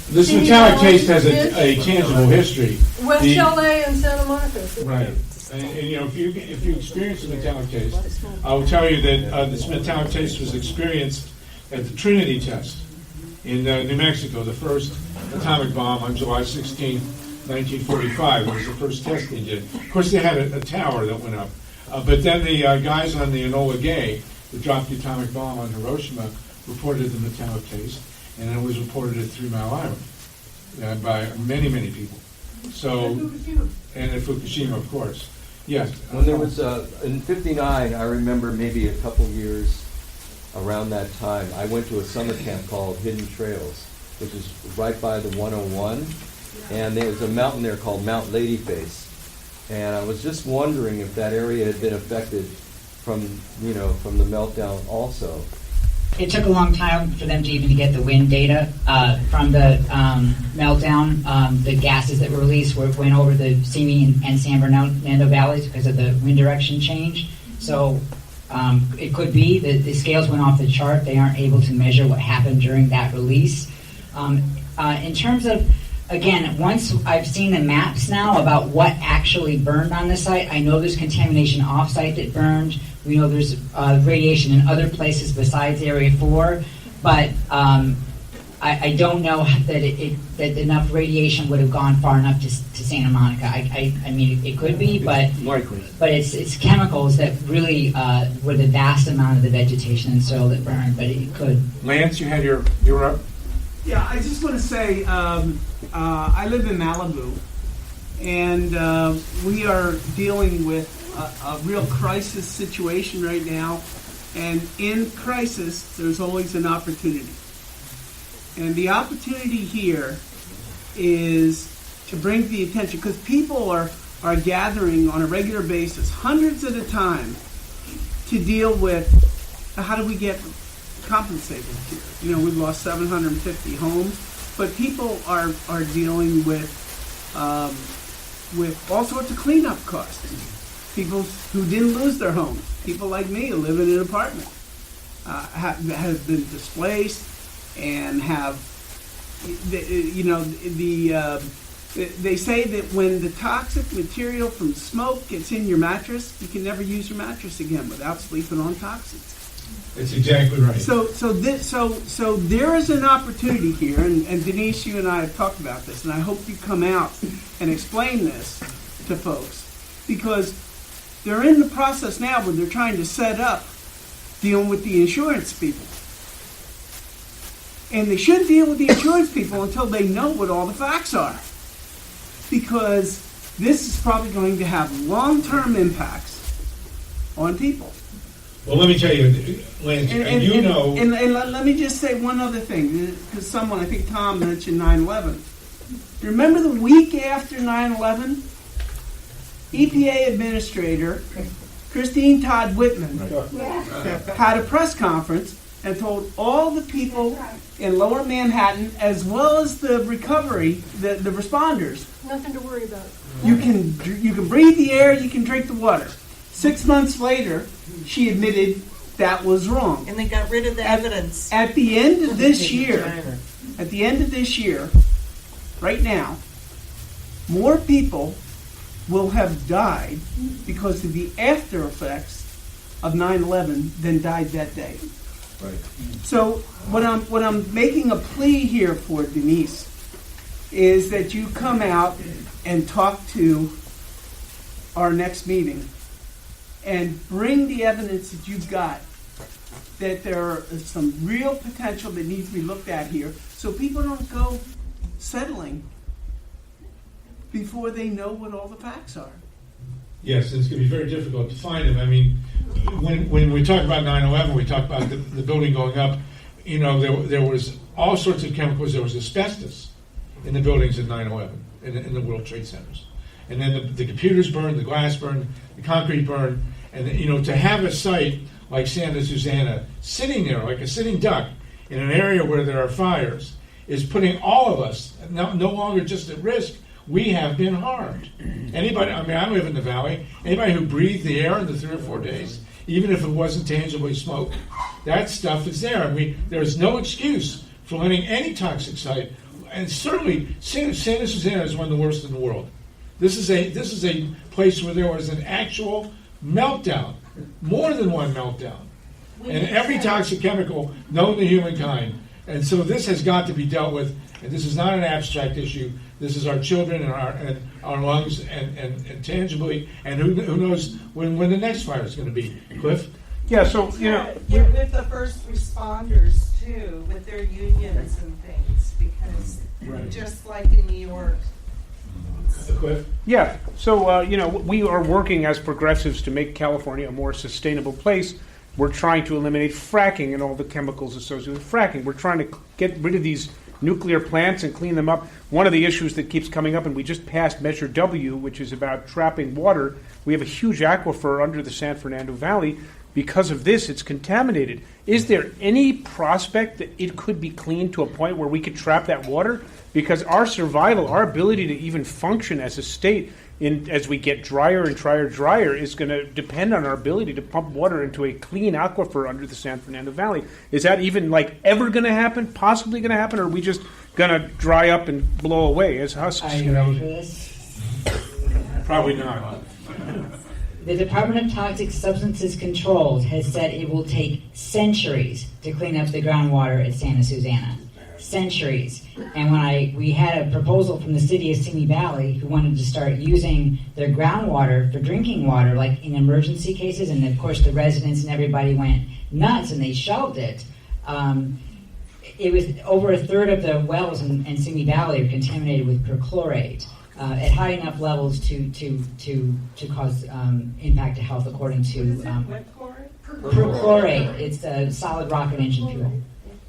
This metallic taste has a tangible history. West The- LA and Santa Monica. Right. And you know, if you experience a metallic taste, I will tell you that this metallic taste was experienced at the test in New Mexico, the first atomic bomb on July 16, 1945. It was the first test they did. Of course, they had a tower that went up. But then the guys on the Enola Gay that dropped the atomic bomb on Hiroshima reported the metallic taste, and it was reported at 3 Mile Island by many, many people. So, and at Fukushima, of course. Yes. When there was, in '59, I remember maybe a couple years around that time, I went to a summer camp called Hidden Trails, which is right by the 101, and there was a mountain there called Mount Ladyface. And I was just wondering if that area had been affected from the meltdown also. It took a long time for them to even get the wind data from the meltdown. The gases that were released went over the Simi and San Fernando valleys because of the wind direction change. So it could be that the scales went off the chart. They aren't able to measure what happened during that release. In terms of, again, once I've seen the maps now about what actually burned on the site, I know there's contamination off-site that burned. We know there's radiation in other places besides Area 4, but I don't know that enough radiation would have gone far enough to Santa Monica. I mean, it could be, but it's chemicals that really were the vast amount of the vegetation and soil that burned, but it could. Lance, you were up? Yeah, I just want to say I live in Malibu, and we are dealing with a real crisis situation right now. And in crisis, there's always an opportunity. And the opportunity here is to bring the attention, because people are gathering on a regular basis, hundreds at a time, to deal with how do we get compensated here. You know, we've lost 750 homes, but people are dealing with all sorts of cleanup costs. People who didn't lose their homes, people like me who live in an apartment, have been displaced and have, they say that when the toxic material from smoke gets in your mattress, you can never use your mattress again without sleeping on toxins. That's exactly right. So there is an opportunity here, and Denise, you and I have talked about this, and I hope you come out and explain this to folks, because they're in the process now where they're trying to set up dealing with the insurance people. And they shouldn't deal with the insurance people until they know what all the facts are. Because this is probably going to have long-term impacts on people. Well, let me tell you, Lance, and you know... And let me just say one other thing, because someone, I think Tom mentioned 9/11. Remember the week after 9/11? EPA Administrator Christine Todd Whitman had a press conference and told all the people in Lower Manhattan, as well as the recovery, the responders, Nothing to worry about. you can breathe the air, you can drink the water. 6 months later, she admitted that was wrong. And they got rid of the evidence. At the end of this year, right now, more people will have died because of the after effects of 9/11 than died that day. Right. So what I'm making a plea here for, Denise, is that you come out and talk to our next meeting and bring the evidence that you've got, that there is some real potential that needs to be looked at here, so people don't go settling before they know what all the facts are. Yes, it's going to be very difficult to find them. I mean, when we talk about 9/11, we talk about the building going up. You know, there was all sorts of chemicals. There was asbestos in the buildings at 9/11, in the World Trade Centers. And then the computers burned, the glass burned, the concrete burned. And, you know, to have a site like Santa Susana sitting there like a sitting duck in an area where there are fires is putting all of us no longer just at risk. We have been harmed. Anybody, I mean, I live in the valley. Anybody who breathed the air in the 3 or 4 days, even if it wasn't tangibly smoke, that stuff is there. I mean, there's no excuse for letting any toxic site, and certainly Santa Susana is one of the worst in the world. This is a place where there was an actual meltdown, more than one meltdown, and every toxic chemical known to humankind. And so this has got to be dealt with, and this is not an abstract issue. This is our children and our lungs, and tangibly, and who knows when the next fire is going to be. Cliff? Yeah, so, you know... Get with the first responders, too, with their unions and things, because just like in New York. Cliff? Yeah, so, you know, we are working as progressives to make California a more sustainable place. We're trying to eliminate fracking and all the chemicals associated with fracking. We're trying to get rid of these nuclear plants and clean them up. One of the issues that keeps coming up, and we just passed Measure W, which is about trapping water. We have a huge aquifer under the San Fernando Valley. Because of this, it's contaminated. Is there any prospect that it could be cleaned to a point where we could trap that water? Because our survival, our ability to even function as a state as we get drier and drier, is going to depend on our ability to pump water into a clean aquifer under the San Fernando Valley. Is that even ever going to happen? Possibly going to happen? Or are we just going to dry up and blow away as husks? Are you ready for this? Probably not. The Department of Toxic Substances Control has said it will take centuries to clean up the groundwater at Santa Susana. Centuries. And when we had a proposal from the city of Simi Valley who wanted to start using their groundwater for drinking water, like in emergency cases, and of course the residents and everybody went nuts and they shelved it. It was over a third of the wells in Simi Valley are contaminated with perchlorate at high enough levels to cause impact to health, according to perchlorate. It's a solid rocket engine fuel.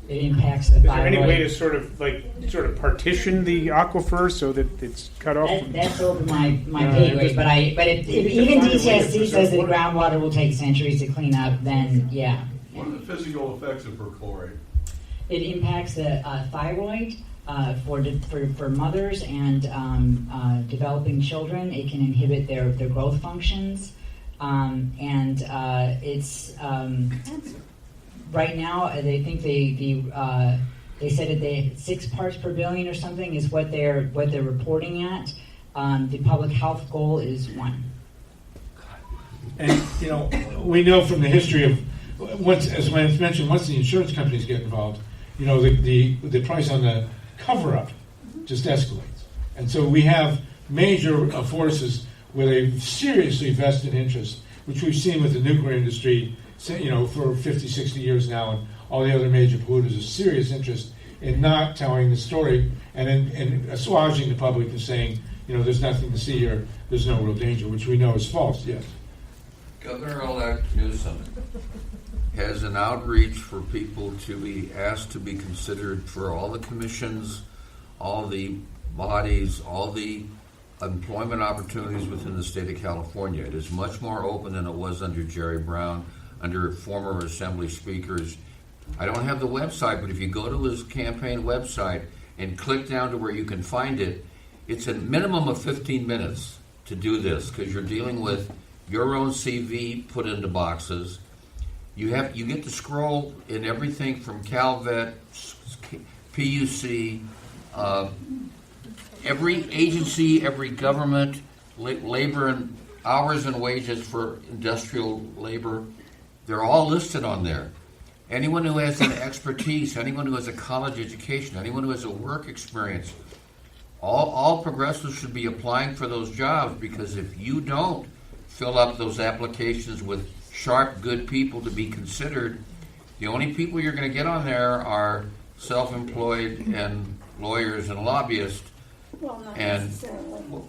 It impacts the Is there thyroid. any way to sort of partition the aquifer so that it's cut off? That's over my pay grade. But if even DTSC says that groundwater will take centuries to clean up, then yeah. What are the physical effects of perchlorate? It impacts the thyroid for mothers and developing children. It can inhibit their growth functions, and it's. Right now, they think they said that 6 parts per billion or something is what they're reporting at. The public health goal is 1. And you know, we know from the history of as Lance mentioned, once the insurance companies get involved, you know, the price on the cover-up just escalates, and so we have major forces with a seriously vested interest, which we've seen with the nuclear industry. You know, for 50, 60 years now, and all the other major polluters, a serious interest in not telling the story and in assuaging the public and saying, you know, there's nothing to see here, there's no real danger, which we know is false, yes. Governor-elect Newsom has an outreach for people to be asked to be considered for all the commissions, all the bodies, all the employment opportunities within the state of California. It is much more open than it was under Jerry Brown, under former Assembly speakers. I don't have the website, but if you go to his campaign website and click down to where you can find it, it's a minimum of 15 minutes to do this, because you're dealing with your own CV put into boxes. You get to scroll in everything from CalVet, PUC, every agency, every government, labor and hours and wages for industrial labor. They're all listed on there. Anyone who has an expertise, anyone who has a college education, anyone who has a work experience, all progressives should be applying for those jobs, because if you don't fill up those applications with sharp, good people to be considered, the only people you're going to get on there are self-employed and lawyers and lobbyists. Well, not and, necessarily.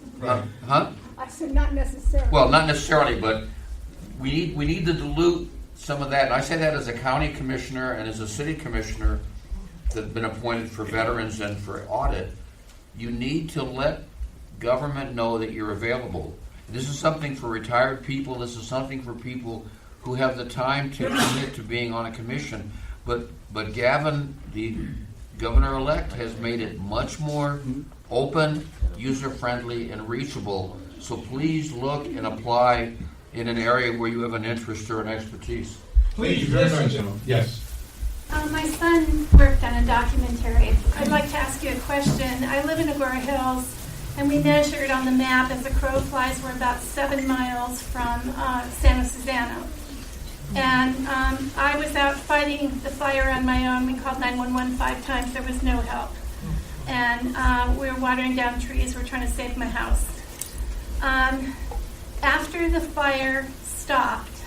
I said not necessarily. Well, not necessarily, but we need to dilute some of that. And I say that as a county commissioner and as a city commissioner that's been appointed for veterans and for audit. You need to let government know that you're available. This is something for retired people. This is something for people who have the time to commit to being on a commission. But Gavin, the governor-elect, has made it much more open, user-friendly, and reachable. So please look and apply in an area where you have an interest or an expertise. Please, very much. Yes. My son worked on a documentary. I'd like to ask you a question. I live in Agora Hills, and we measured on the map as the crow flies. We're about 7 miles from San Susano. And I was out fighting the fire on my own. We called 911 5 times. There was no help. And we were watering down trees. We're trying to save my house. After the fire stopped,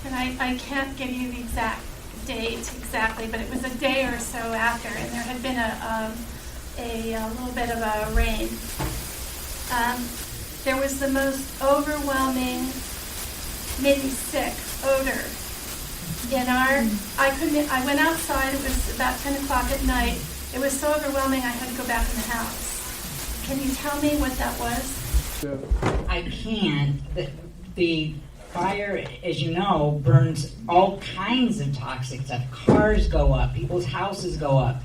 and I can't give you the exact date exactly, but it was a day or so after, and there had been a little bit of a rain. There was the most overwhelming, made me sick odor. I went outside. It was about 10 o'clock at night. It was so overwhelming I had to go back in the house. Can you tell me what that was? I can. The fire, as you know, burns all kinds of toxic stuff. Cars go up, people's houses go up.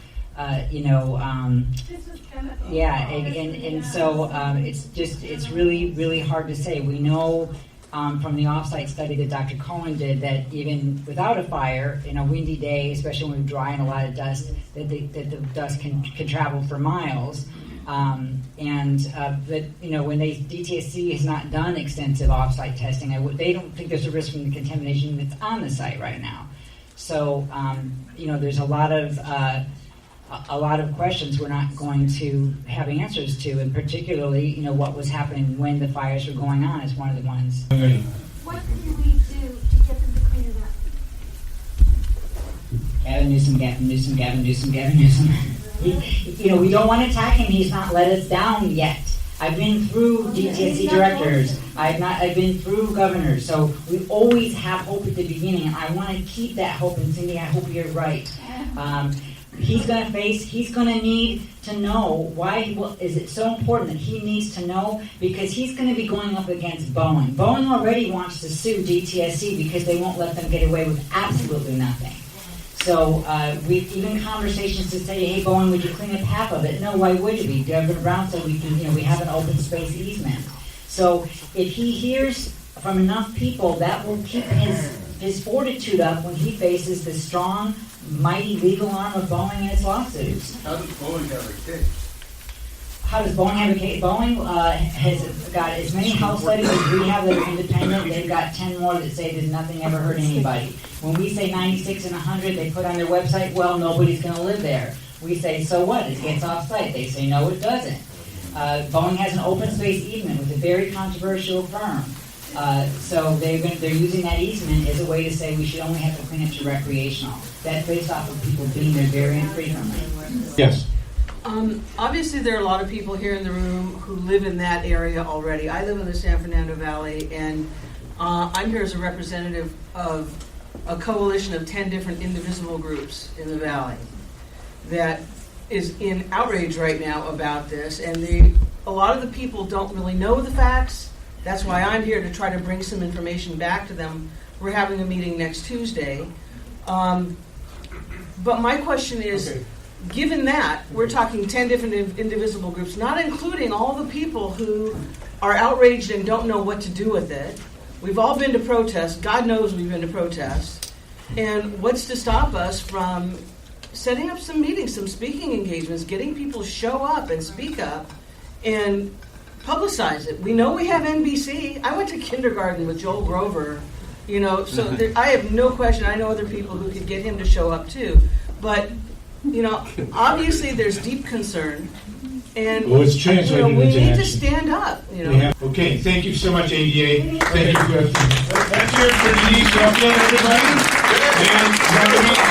Yeah, and so it's really hard to say. We know from the offsite study that Dr. Cohen did that even without a fire, in a windy day, especially when we're dry and a lot of dust, that the dust can travel for miles. When DTSC has not done extensive offsite testing, they don't think there's a risk from the contamination that's on the site right now. So, there's a lot of questions we're not going to have answers to, and particularly, what was happening when the fires were going on is one of the ones. What can we do to get them to clean it up? Gavin Newsom. We don't want to attack him. He's not let us down yet. I've been through DTSC directors. I've been through governors. So we always have hope at the beginning, and I want to keep that hope. And Cindy, I hope you're right. He's going to need to know why. Is it so important that he needs to know? Because he's going to be going up against Boeing. Boeing already wants to sue DTSC because they won't let them get away with absolutely nothing. So we've even conversations to say, hey, Boeing, would you clean up half of it? No, why would you? Governor Brown said we have an open space easement. So if he hears from enough people, that will keep his fortitude up when he faces the strong, mighty legal arm of Boeing and its lawsuits. How does Boeing have a case? How does Boeing have a case? Boeing has got as many health studies as we have that are independent. They've got 10 more that say that nothing ever hurt anybody. When we say 96 and 100, they put on their website, well, nobody's going to live there. We say, so what? It gets off-site. They say, no, it doesn't. Boeing has an open space easement with a very controversial firm. So they're using that easement as a way to say we should only have to clean up to recreational. That's based off of people being there very infrequently. Yes. Obviously, there are a lot of people here in the room who live in that area already. I live in the San Fernando Valley, and I'm here as a representative of a coalition of 10 different indivisible groups in the Valley that is in outrage right now about this, and a lot of the people don't really know the facts. That's why I'm here to try to bring some information back to them. We're having a meeting next Tuesday. But my question is, given that, we're talking 10 different indivisible groups, not including all the people who are outraged and don't know what to do with it. We've all been to protests. God knows we've been to protests. And what's to stop us from setting up some meetings, some speaking engagements, getting people to show up and speak up and publicize it? We know we have NBC. I went to kindergarten with Joel Grover, so I have no question. I know other people who could get him to show up too. But, obviously there's deep concern. And it's translating we into need to action. stand up. Okay, thank you so much, ADA. Thank you, Cliff. That's it for Denise Duffield, everybody. And Marguerite,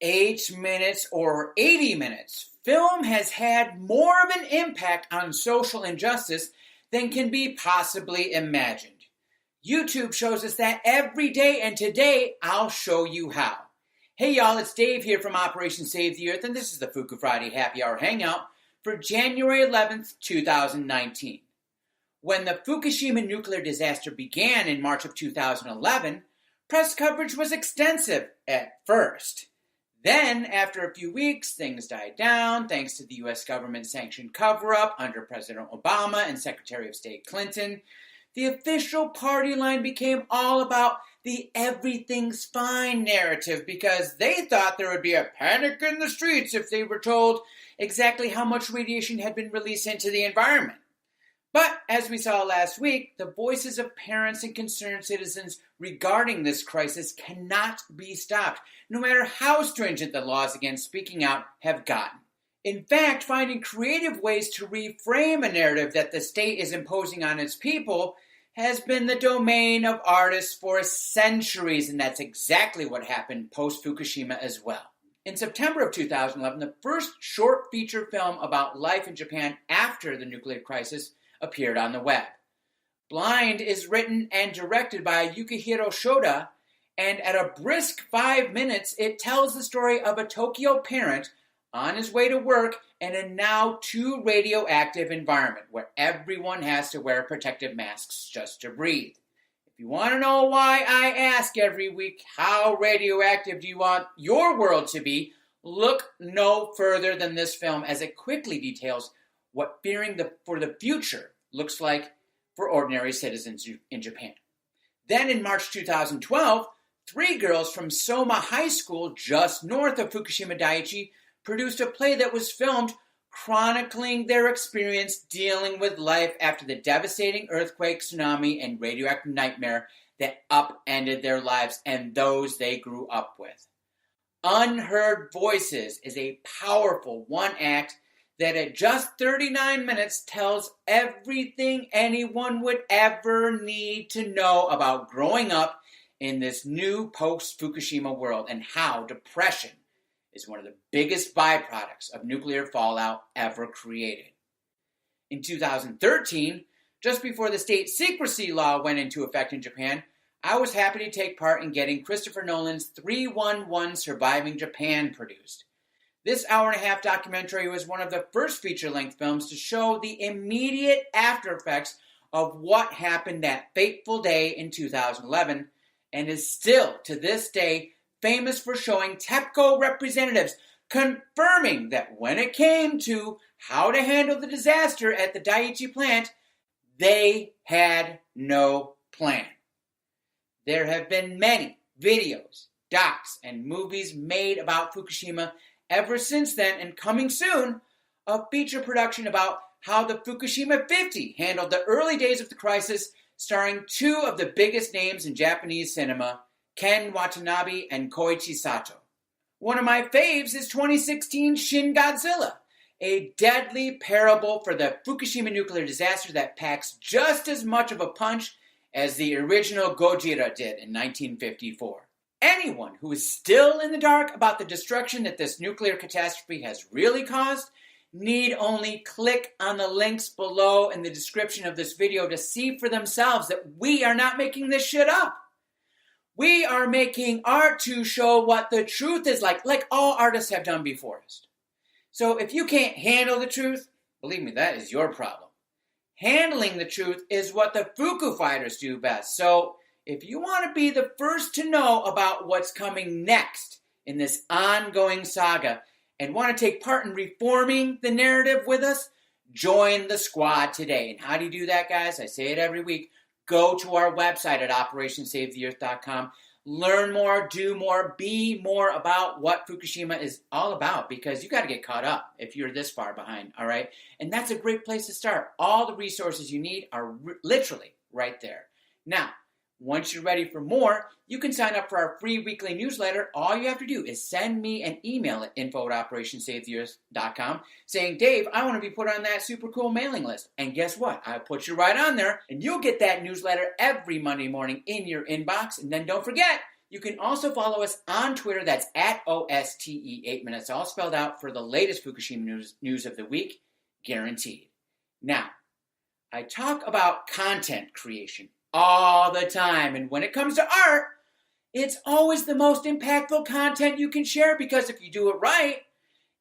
Eight minutes or 80 minutes, film has had more of an impact on social injustice than can be possibly imagined. YouTube shows us that every day, and today I'll show you how. Hey y'all, it's Dave here from Operation Save the Earth, and this is the Fuku Friday Happy Hour Hangout for January 11th, 2019. When the Fukushima nuclear disaster began in March of 2011, press coverage was extensive at first. Then, after a few weeks, things died down thanks to the U.S. government-sanctioned cover-up under President Obama and Secretary of State Clinton. The official party line became all about the everything's fine narrative because they thought there would be a panic in the streets if they were told exactly how much radiation had been released into the environment. But, as we saw last week, the voices of parents and concerned citizens regarding this crisis cannot be stopped, no matter how stringent the laws against speaking out have gotten. In fact, finding creative ways to reframe a narrative that the state is imposing on its people has been the domain of artists for centuries, and that's exactly what happened post-Fukushima as well. In September of 2011, the first short feature film about life in Japan after the nuclear crisis appeared on the web. Blind is written and directed by Yukihiro Shoda, and at a brisk 5 minutes, it tells the story of a Tokyo parent on his way to work in a now too radioactive environment where everyone has to wear protective masks just to breathe. If you want to know why I ask every week, how radioactive do you want your world to be, look no further than this film as it quickly details what fearing for the future looks like for ordinary citizens in Japan. Then in March 2012, 3 girls from Soma High School just north of Fukushima Daiichi produced a play that was filmed chronicling their experience dealing with life after the devastating earthquake, tsunami, and radioactive nightmare that upended their lives and those they grew up with. Unheard Voices is a powerful one-act that at just 39 minutes tells everything anyone would ever need to know about growing up in this new post-Fukushima world and how depression is one of the biggest byproducts of nuclear fallout ever created. In 2013, just before the state secrecy law went into effect in Japan, I was happy to take part in getting Christopher Nolan's 311 Surviving Japan produced. This hour-and-a-half documentary was one of the first feature-length films to show the immediate after-effects of what happened that fateful day in 2011, and is still, to this day, famous for showing TEPCO representatives confirming that when it came to how to handle the disaster at the Daiichi plant, they had no plan. There have been many videos, docs, and movies made about Fukushima ever since then, and coming soon, a feature production about how the Fukushima 50 handled the early days of the crisis, starring 2 of the biggest names in Japanese cinema, Ken Watanabe and Koichi Sato. One of my faves is 2016 Shin Godzilla, a deadly parable for the Fukushima nuclear disaster that packs just as much of a punch as the original Gojira did in 1954. Anyone who is still in the dark about the destruction that this nuclear catastrophe has really caused need only click on the links below in the description of this video to see for themselves that we are not making this shit up. We are making art to show what the truth is like all artists have done before us. So if you can't handle the truth, believe me, that is your problem. Handling the truth is what the Fuku fighters do best. So if you want to be the first to know about what's coming next in this ongoing saga and want to take part in reforming the narrative with us, join the squad today. And how do you do that, guys? I say it every week. Go to our website at OperationSaveTheEarth.com. Learn more, do more, be more about what Fukushima is all about, because you got to get caught up if you're this far behind, all right? And that's a great place to start. All the resources you need are literally right there. Now, once you're ready for more, you can sign up for our free weekly newsletter. All you have to do is send me an email at info@OperationSaveTheEarth.com saying, Dave, I want to be put on that super cool mailing list. And guess what? I'll put you right on there, and you'll get that newsletter every Monday morning in your inbox. And then don't forget, you can also follow us on Twitter. That's at OSTE 8 minutes, all spelled out, for the latest Fukushima news of the week, guaranteed. Now, I talk about content creation all the time. And when it comes to art, it's always the most impactful content you can share, because if you do it right,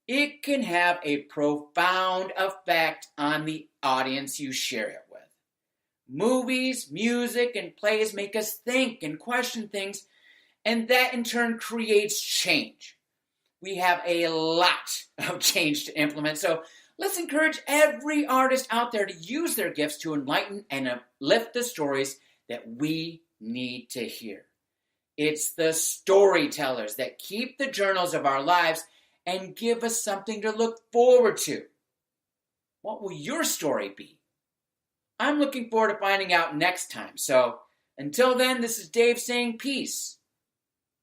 it can have a profound effect on the audience you share it with. Movies, music, and plays make us think and question things, and that in turn creates change. We have a lot of change to implement, so let's encourage every artist out there to use their gifts to enlighten and uplift the stories that we need to hear. It's the storytellers that keep the journals of our lives and give us something to look forward to. What will your story be? I'm looking forward to finding out next time. So until then, this is Dave saying peace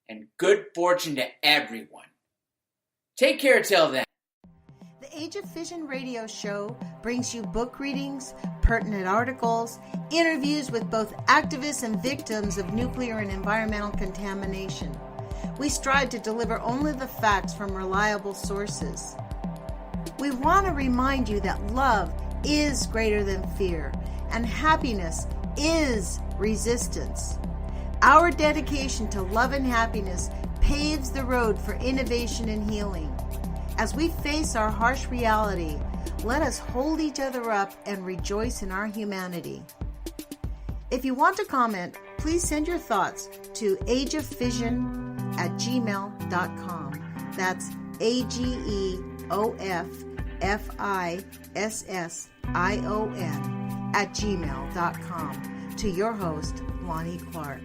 and good fortune to everyone. Take care till then. The Age of Fission radio show brings you book readings, pertinent articles, interviews with both activists and victims of nuclear and environmental contamination. We strive to deliver only the facts from reliable sources. We want to remind you that love is greater than fear, and happiness is resistance. Our dedication to love and happiness paves the road for innovation and healing. As we face our harsh reality, let us hold each other up and rejoice in our humanity. If you want to comment, please send your thoughts to ageoffission@gmail.com. That's AGEOFFISSION @gmail.com. To your host, Lonnie Clark.